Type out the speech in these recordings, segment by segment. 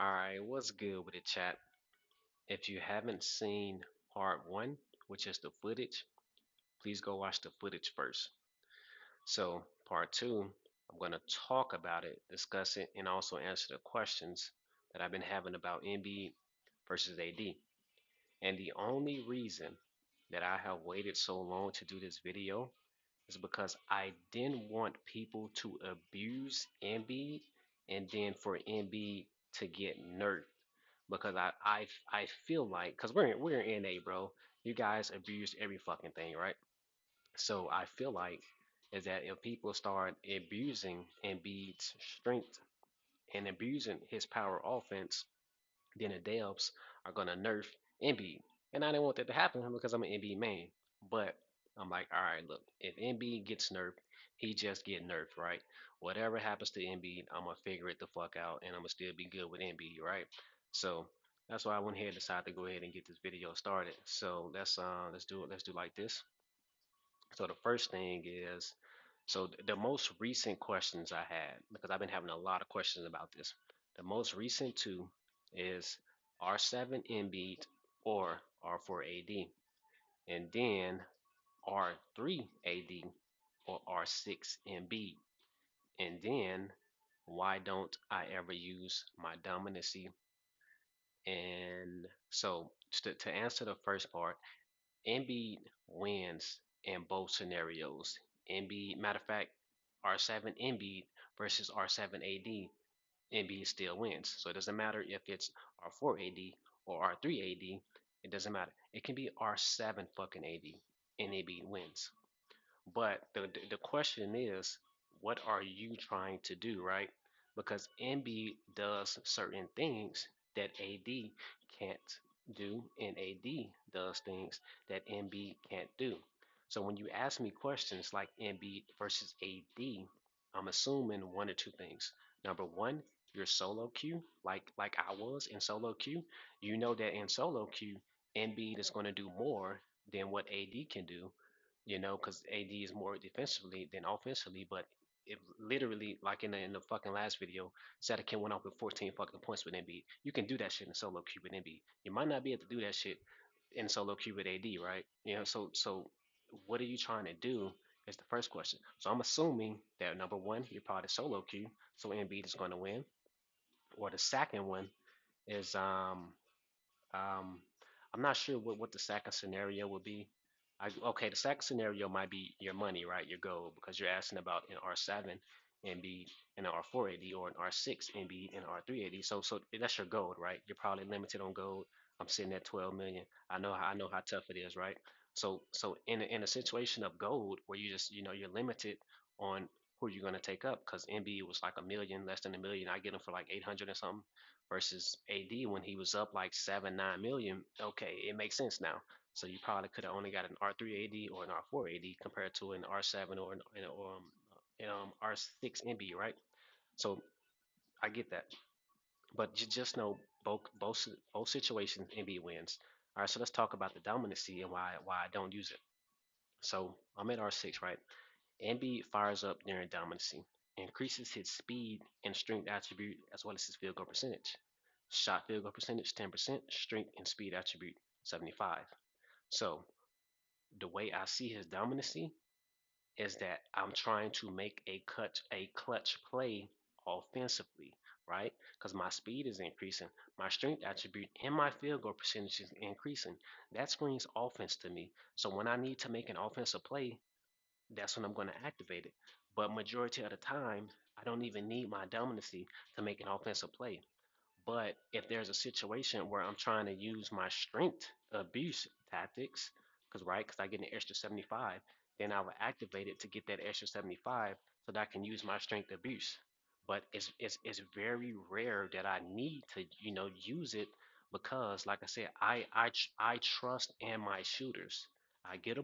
Alright, what's good with the chat? If you haven't seen part one, which is the footage, please go watch the footage first. So, part two, I'm going to talk about it, discuss it, and also answer the questions that I've been having about Embiid versus AD. And the only reason that I have waited so long to do this video is because I didn't want people to abuse Embiid and then for Embiid to get nerfed because I feel like because we're in NA, bro. You guys abused every fucking thing, right? So I feel like is that if people start abusing Embiid's strength and abusing his power offense, then the devs are gonna nerf Embiid. And I didn't want that to happen because I'm an Embiid main. But I'm like, all right, look, if Embiid gets nerfed, he just get nerfed, right? Whatever happens to Embiid, I'm gonna figure it the fuck out, and I'm gonna still be good with Embiid, right? So that's why I went ahead and decided to go ahead and get this video started. So let's do it. Let's do like this. So the first thing is, so the most recent questions I had, because I've been having a lot of questions about this. The most recent two is R7 Embiid or R4 AD, and then R3 AD or R6 Embiid, and then why don't I ever use my dominancy? And so to answer the first part, Embiid wins in both scenarios. Embiid, matter of fact, R7 Embiid versus R7 AD, Embiid still wins. So it doesn't matter if it's R4 AD or R3 AD. It doesn't matter. It can be R7 fucking AD and Embiid wins. But the question is, what are you trying to do, right? Because Embiid does certain things that AD can't do, and AD does things that Embiid can't do. So when you ask me questions like Embiid versus AD, I'm assuming one or two things. Number one, you're solo queue, like I was in solo queue. You know that in solo queue, Embiid is going to do more than what AD can do, because AD is more defensively than offensively. But it literally, like in the fucking last video, Sadakin went off with 14 fucking points with Embiid. You can do that shit in solo queue with Embiid. You might not be able to do that shit in solo queue with AD, right? So what are you trying to do? Is the first question. So I'm assuming that number one, you're probably solo queue, so Embiid is going to win. Or the second one is um, I'm not sure what the second scenario would be. Okay, the second scenario might be your money, right? Your goal, because you're asking about an R7 Embiid, an R4 AD, or an R6 Embiid, and R3 AD. So that's your gold, right? You're probably limited on gold. I'm sitting at 12 million. I know how tough it is, right? So in a situation of gold where you just you're limited on who you're gonna take up, because Embiid was like a million, less than a million. I get him for like 800 or something versus AD when he was up like 7-9 million. Okay, it makes sense now. So you probably could have only got an R3 AD or an R4 AD compared to an R7 or an R6 MB, right? So I get that, but you just know both situations MB wins. All right, so let's talk about the dominancy and why I don't use it. So I'm at R6, right? MB fires up during dominancy, increases his speed and strength attribute as well as his field goal percentage. Shot field goal percentage 10%, strength and speed attribute 75. So the way I see his dominancy is that I'm trying to make a clutch play offensively, right? Because my speed is increasing, my strength attribute and my field goal percentage is increasing. That screams offense to me. So when I need to make an offensive play, that's when I'm going to activate it. But majority of the time, I don't even need my dominancy to make an offensive play. But if there's a situation where I'm trying to use my strength abuse tactics, because I get an extra 75, then I will activate it to get that extra 75 so that I can use my strength abuse. But it's very rare that I need to use it because, like I said, I trust in my shooters. I get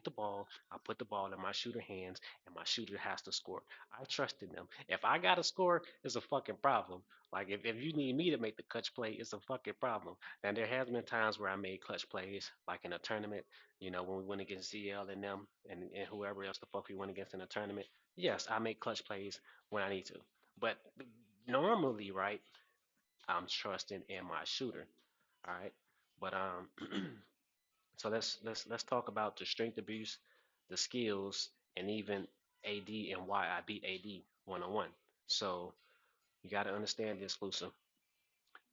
the ball, I put the ball in my shooter hands, and my shooter has to score. I trust in them. If I gotta score, it's a fucking problem. Like if you need me to make the clutch play, it's a fucking problem. And there has been times where I made clutch plays, like in a tournament, when we went against ZL and them and whoever else the fuck we went against in a tournament. Yes, I make clutch plays when I need to. But normally, right, I'm trusting in my shooter. All right. But so let's talk about the strength abuse, the skills, and even AD and why I beat AD 1 on 1. So you got to understand the exclusive.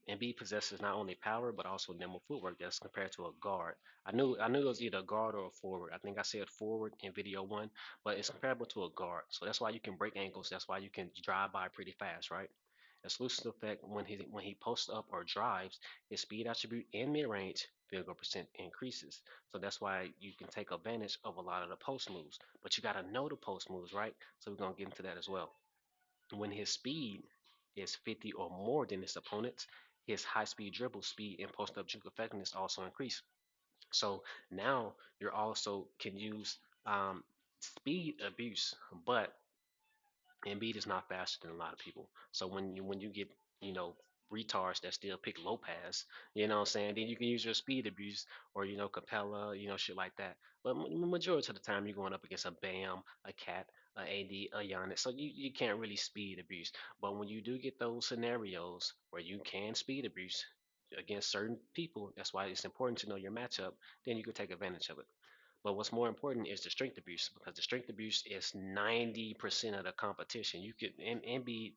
Embiid possesses not only power but also nimble footwork that's compared to a guard. I knew it was either a guard or a forward. I think I said forward in video one, but it's comparable to a guard. So that's why you can break ankles. That's why you can drive by pretty fast, right? Exclusive effect when he posts up or drives, his speed attribute and mid range field goal percent increases. So that's why you can take advantage of a lot of the post moves. But you gotta know the post moves, right? So we're gonna get into that as well. When his speed is 50 or more than his opponent's, his high speed dribble speed and post up juke effectiveness also increase. So now you're also can use speed abuse, but Embiid is not faster than a lot of people. So when you get you know retards that still pick low pass, you know what I'm saying, then you can use your speed abuse or Capella, shit like that. But majority of the time you're going up against a Bam, a Cat, a AD, a Giannis, so you can't really speed abuse. But when you do get those scenarios where you can speed abuse against certain people, that's why it's important to know your matchup. Then you can take advantage of it. But what's more important is the strength abuse because the strength abuse is 90% of the competition. You could Embiid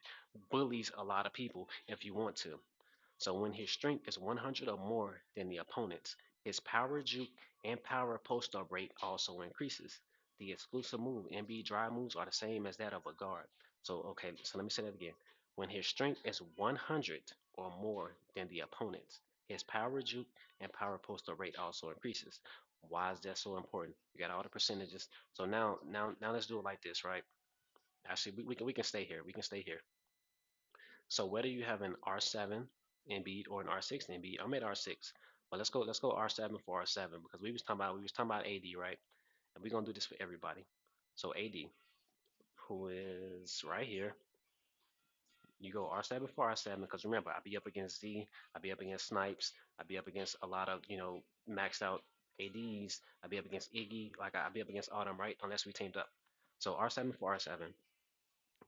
bullies a lot of people if you want to. So when his strength is 100 or more than the opponent's, his power juke and power post up rate also increases. The exclusive move, MB drive moves, are the same as that of a guard. So okay, so let me say that again. When his strength is 100 or more than the opponent's, his power juke and power post up rate also increases. Why is that so important? You got all the percentages. So now let's do it like this, right? Actually, we can stay here. We can stay here. So whether you have an R7 Embiid or an R6 Embiid, I'm at R6. But let's go R7 for R7 because we was talking about AD, right? And we're gonna do this for everybody. So AD, who is right here, you go R7 for R7 because remember, I be up against Z, I be up against Snipes, I be up against a lot of maxed out ADs, I be up against Iggy, like I be up against all them, right? Unless we teamed up. So R7 for R7,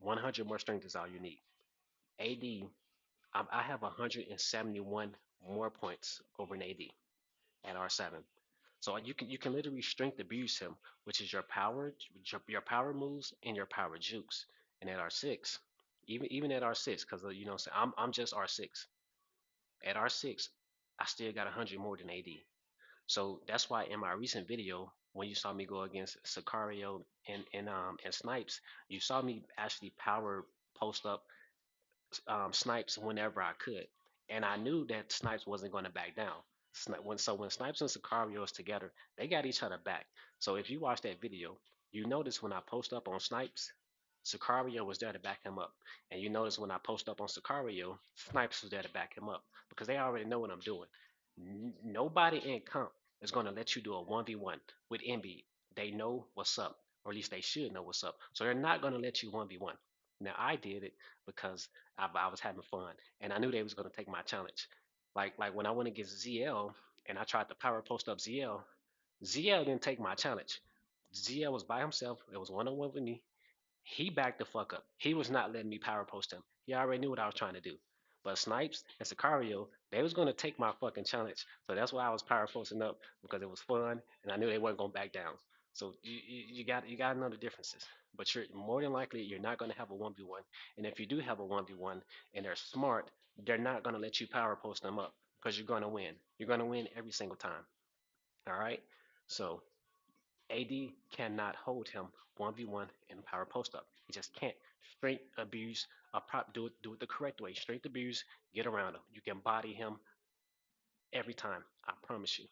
100 more strength is all you need. AD, I have 171 more points over an AD at R7. So you can literally strength abuse him, which is your power moves and your power jukes. And at R6, even at R6, because I'm just R6. At R6, I still got 100 more than AD. So that's why in my recent video, when you saw me go against Sicario and Snipes, you saw me actually power post up Snipes whenever I could, and I knew that Snipes wasn't going to back down. When Snipes and Sicario is together, they got each other back. So if you watch that video, you notice when I post up on Snipes, Sicario was there to back him up, and you notice when I post up on Sicario, Snipes was there to back him up because they already know what I'm doing. Nobody in comp is going to let you do a 1v1 with Embiid. They know what's up, or at least they should know what's up. So they're not going to let you 1v1. Now I did it because I was having fun, and I knew they was gonna take my challenge. Like when I went against ZL and I tried to power post up ZL, ZL didn't take my challenge. ZL was by himself. It was 1-on-1 with me. He backed the fuck up. He was not letting me power post him. He already knew what I was trying to do. But Snipes and Sicario, they was gonna take my fucking challenge. So that's why I was power posting up because it was fun and I knew they weren't gonna back down. So you got to know the differences. But you're more than likely you're not gonna have a 1v1. And if you do have a 1v1 and they're smart, they're not gonna let you power post them up because you're gonna win. You're gonna win every single time. All right. So AD cannot hold him 1v1 in power post up. He just can't. Strength abuse, do it the correct way. Strength abuse, get around him. You can body him every time. I promise you.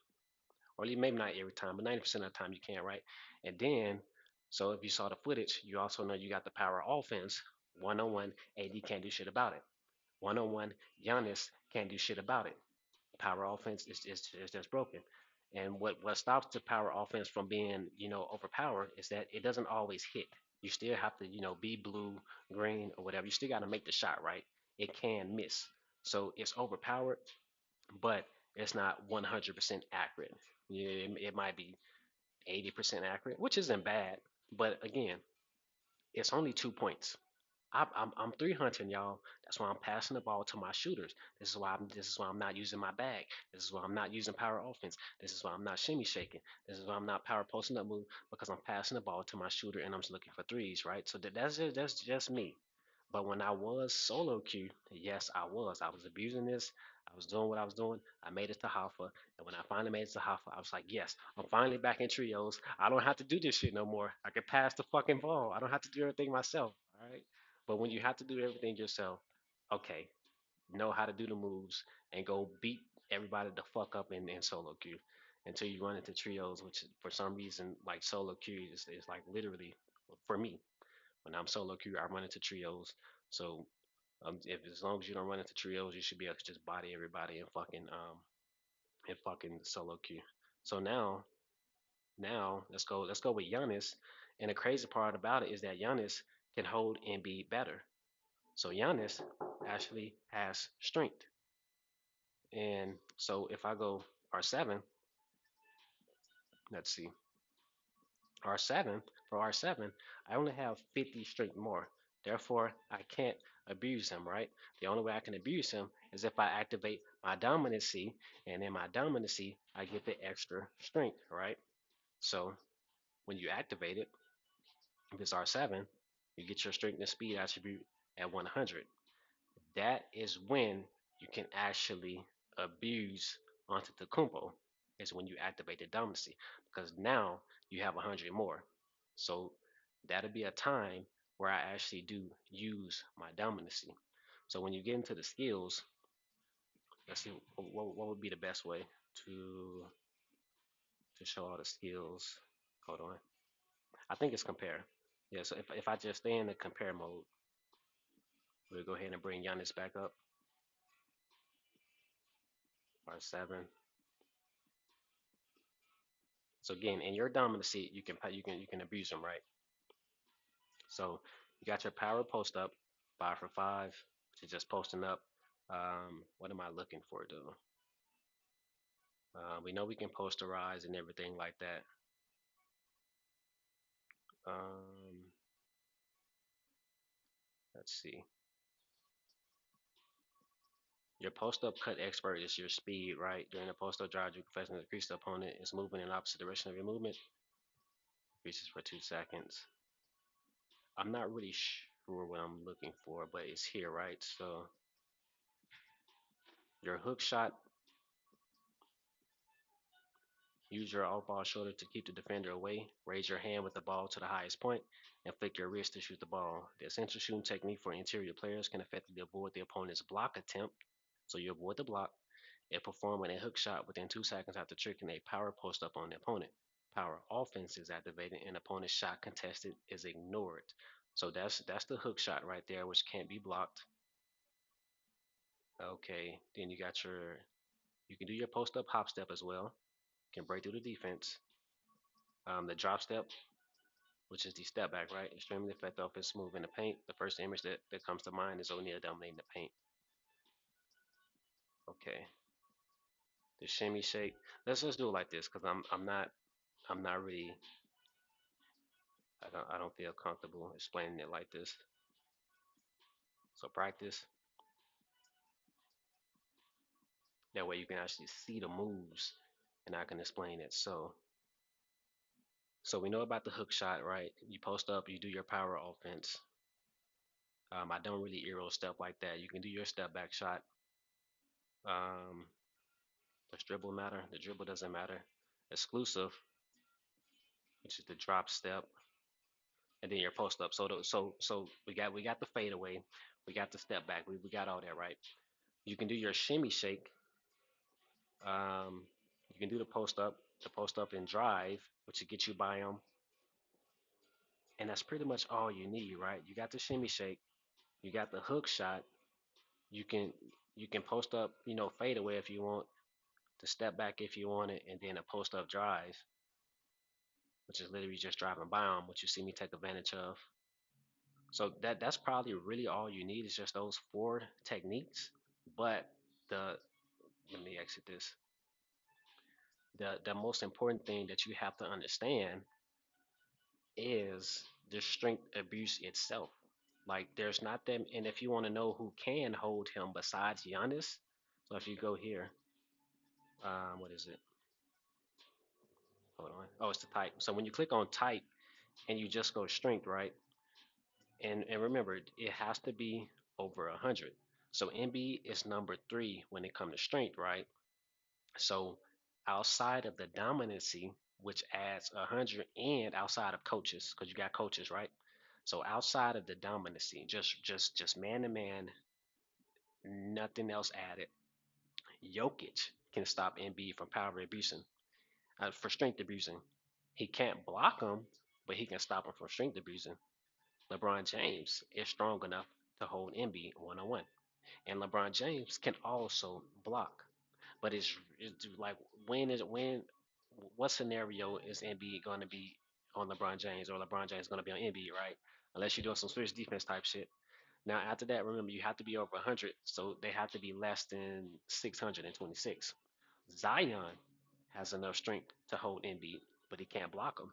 Or maybe not every time, but 90% of the time you can, right? And then, so if you saw the footage, you also know you got the power offense. 1-on-1, AD can't do shit about it. 1-on-1, Giannis can't do shit about it. Power offense is just broken. And what stops the power offense from being, overpowered is that it doesn't always hit. You still have to, be blue, green, or whatever. You still got to make the shot right. It can miss. So it's overpowered, but it's not 100% accurate. Yeah, it might be 80% accurate, which isn't bad. But again, it's only 2 points. I'm 300, y'all. That's why I'm passing the ball to my shooters. This is why I'm not using my bag. This is why I'm not using power offense. This is why I'm not shimmy shaking. This is why I'm not power posting up move because I'm passing the ball to my shooter and I'm just looking for threes, right? So that's just me. But when I was solo queue, yes, I was. I was abusing this. I was doing what I was doing. I made it to Hoffa. And when I finally made it to Hoffa, I was like, yes, I'm finally back in trios. I don't have to do this shit no more. I can pass the fucking ball. I don't have to do everything myself. All right. But when you have to do everything yourself, okay, know how to do the moves and go beat everybody the fuck up in solo queue until you run into trios, which for some reason, like solo queue is like literally for me. When I'm solo queue, I run into trios. So if as long as you don't run into trios, you should be able to just body everybody in fucking solo queue. So now let's go with Giannis. And the crazy part about it is that Giannis can hold Embiid better. So Giannis actually has strength. And so if I go R7, let's see, R7, for R7, I only have 50 strength more. Therefore, I can't abuse him, right? The only way I can abuse him is if I activate my dominancy, and in my dominancy, I get the extra strength, right? So when you activate it, if it's R7, you get your strength and speed attribute at 100. That is when you can actually abuse Antetokounmpo, is when you activate the dominancy because now you have 100 more. So that'll be a time where I actually do use my dominancy. So when you get into the skills, let's see what would be the best way to to show all the skills. Hold on. I think it's compare. Yeah, so if I just stay in the compare mode, we'll go ahead and bring Giannis back up. R7. So again, in your dominancy, you can abuse them, right? So you got your power post up, 5 for 5, which is just posting up. What am I looking for, though? We know we can posterize and everything like that. Um, let's see. Your post up cut expert is your speed, right? During the post up drive, you can increase the opponent is moving in the opposite direction of your movement. Increases for 2 seconds. I'm not really sure what I'm looking for, but it's here, right? So your hook shot. Use your off ball shoulder to keep the defender away. Raise your hand with the ball to the highest point and flick your wrist to shoot the ball. The essential shooting technique for interior players can effectively avoid the opponent's block attempt. So you avoid the block and performing a hook shot within 2 seconds after tricking a power post up on the opponent. Power offense is activated and opponent's shot contested is ignored. So that's the hook shot right there, which can't be blocked. Okay, then you can do your post up hop step as well. You can break through the defense. The drop step, which is the step back, right? Extremely effective offense move in the paint. The first image that comes to mind is O'Neal dominating the paint. Okay. The shimmy shake. Let's do it like this because I'm not really I don't feel comfortable explaining it like this. So practice. That way you can actually see the moves and I can explain it. So we know about the hook shot, right? You post up, you do your power offense. I don't really euro step like that. You can do your step back shot. Um, does dribble matter? The dribble doesn't matter. Exclusive, which is the drop step, and then your post up. So we got the fadeaway, we got the step back, we got all that right. You can do your shimmy shake. Um, you can do the post up and drive, which will get you by them, and that's pretty much all you need, right? You got the shimmy shake, you got the hook shot. You can you can post up, fadeaway if you want, the step back if you want it, and then a post up drive, which is literally just driving by them, which you see me take advantage of. So that's probably really all you need is just those four techniques. But the let me exit this. The most important thing that you have to understand is the strength abuse itself. Like there's not them. And if you want to know who can hold him besides Giannis, so if you go here, what is it? Hold on. Oh, it's the type. So when you click on type and you just go strength, right? And remember, it has to be over 100. So Embiid is number three when it comes to strength, right? So outside of the dominancy, which adds 100, and outside of coaches, because you got coaches, right? So outside of the dominancy, just man to man, nothing else added. Jokic can stop Embiid from power abusing, for strength abusing. He can't block him, but he can stop him from strength abusing. LeBron James is strong enough to hold Embiid one on one, and LeBron James can also block. But it's like when what scenario is Embiid going to be on LeBron James or LeBron James going to be on Embiid, right? Unless you're doing some switch defense type shit. Now after that, remember you have to be over 100, so they have to be less than 626. Zion has enough strength to hold Embiid, but he can't block him.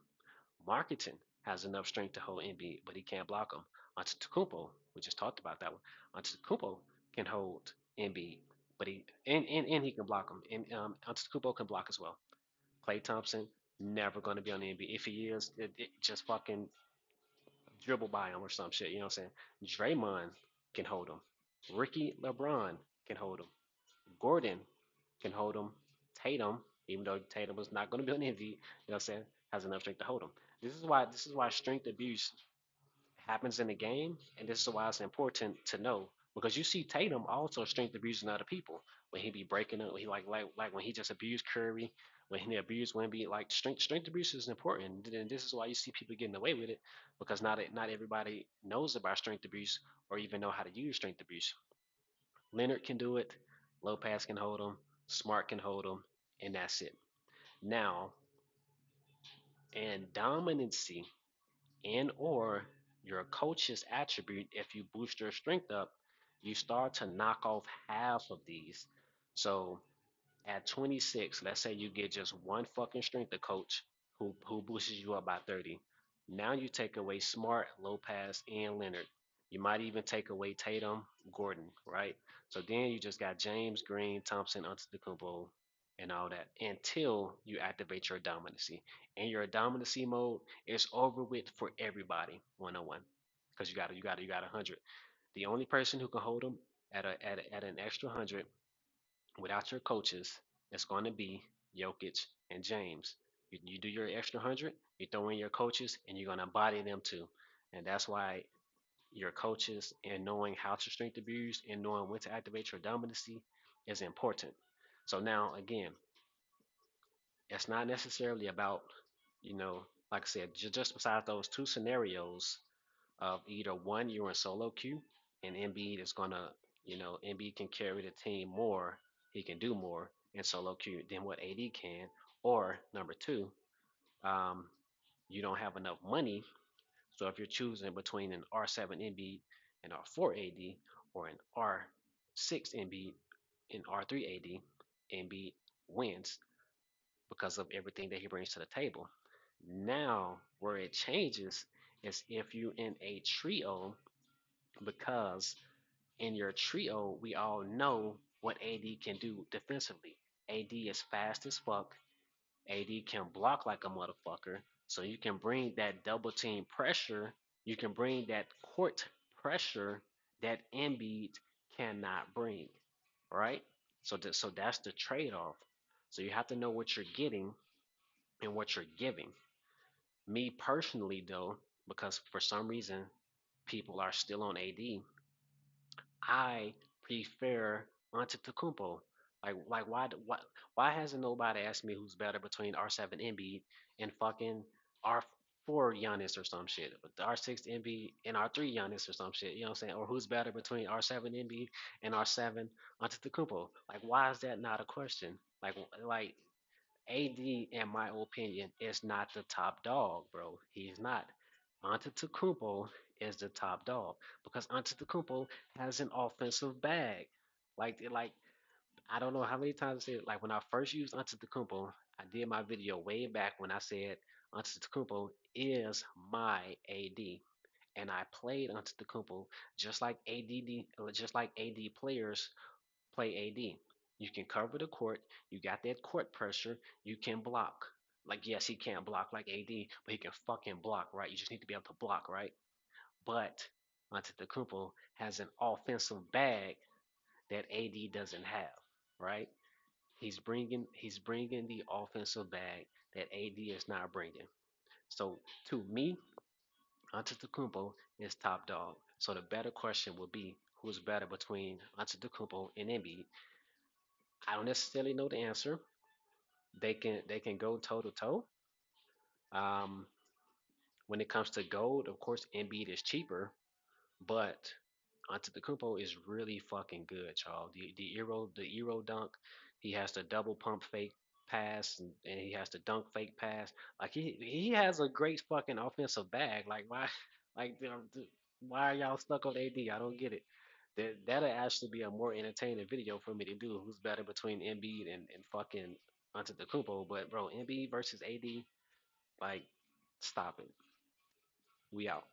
Marketing has enough strength to hold Embiid, but he can't block him. Antetokounmpo, we just talked about that one. Antetokounmpo can hold Embiid, but and he can block him. And Antetokounmpo can block as well. Klay Thompson never going to be on the NBA. If he is, it just fucking dribble by him or some shit. You know what I'm saying? Draymond can hold him. Ricky LeBron can hold him. Gordon can hold him. Tatum, even though Tatum was not going to be on the MVP, you know what I'm saying, has enough strength to hold him. This is why strength abuse happens in the game, and this is why it's important to know because you see Tatum also strength abusing other people when he be breaking it. He like when he just abused Curry, when he abused Wemby. Like strength abuse is important, and this is why you see people getting away with it because not everybody knows about strength abuse or even know how to use strength abuse. Leonard can do it. Lopez can hold him. Smart can hold him, and that's it. Now, and dominancy and or your coach's attribute, if you boost your strength up, you start to knock off half of these. So at 26, let's say you get just one fucking strength to coach who boosts you up by 30. Now you take away Smart, Lopez, and Leonard. You might even take away Tatum, Gordon, right? So then you just got James, Green, Thompson, Antetokounmpo, and all that until you activate your dominancy. And your dominancy mode is over with for everybody 101 because you got 100. The only person who can hold them at an extra 100 without your coaches, it's going to be Jokic and James. You do your extra 100, you throw in your coaches, and you're going to body them too. And that's why your coaches and knowing how to strength abuse and knowing when to activate your dominancy is important. So now, again, it's not necessarily about, like I said, just besides those two scenarios of either one, you're in solo queue, and Embiid is gonna, Embiid can carry the team more, he can do more in solo queue than what AD can, or number two, um, you don't have enough money. So if you're choosing between an R7 Embiid and R4 AD, or an R6 Embiid and R3 AD, Embiid wins because of everything that he brings to the table. Now, where it changes is if you're in a trio, because in your trio, we all know what AD can do defensively. AD is fast as fuck. AD can block like a motherfucker. So you can bring that double team pressure. You can bring that court pressure that Embiid cannot bring, right? So that's the trade off. So you have to know what you're getting and what you're giving. Me personally, though, because for some reason people are still on AD, I prefer Antetokounmpo. Why hasn't nobody asked me who's better between R7 Embiid and fucking R4 Giannis or some shit, the R6 Embiid and R3 Giannis or some shit, you know what I'm saying? Or who's better between R7 Embiid and R7 Antetokounmpo? Like, why is that not a question? Like AD, in my opinion, is not the top dog, bro. He's not. Antetokounmpo is the top dog because Antetokounmpo has an offensive bag. Like I don't know how many times I said it. Like when I first used Antetokounmpo, I did my video way back when I said Antetokounmpo is my AD, and I played Antetokounmpo just like AD players play AD. You can cover the court. You got that court pressure. You can block. Like yes, he can't block like AD, but he can fucking block, right? You just need to be able to block, right? But Antetokounmpo has an offensive bag that AD doesn't have, right? He's bringing the offensive bag that AD is not bringing. So to me, Antetokounmpo is top dog. So the better question would be who's better between Antetokounmpo and Embiid. I don't necessarily know the answer. They can go toe to toe. Um, when it comes to gold, of course, Embiid is cheaper, but Antetokounmpo is really fucking good, y'all. The Euro dunk, he has the double pump fake pass and he has the dunk fake pass. Like he has a great fucking offensive bag. Like why like why are y'all stuck on AD? I don't get it. That'll actually be a more entertaining video for me to do. Who's better between Embiid and fucking Antetokounmpo? But bro, Embiid versus AD, like stop it. We out.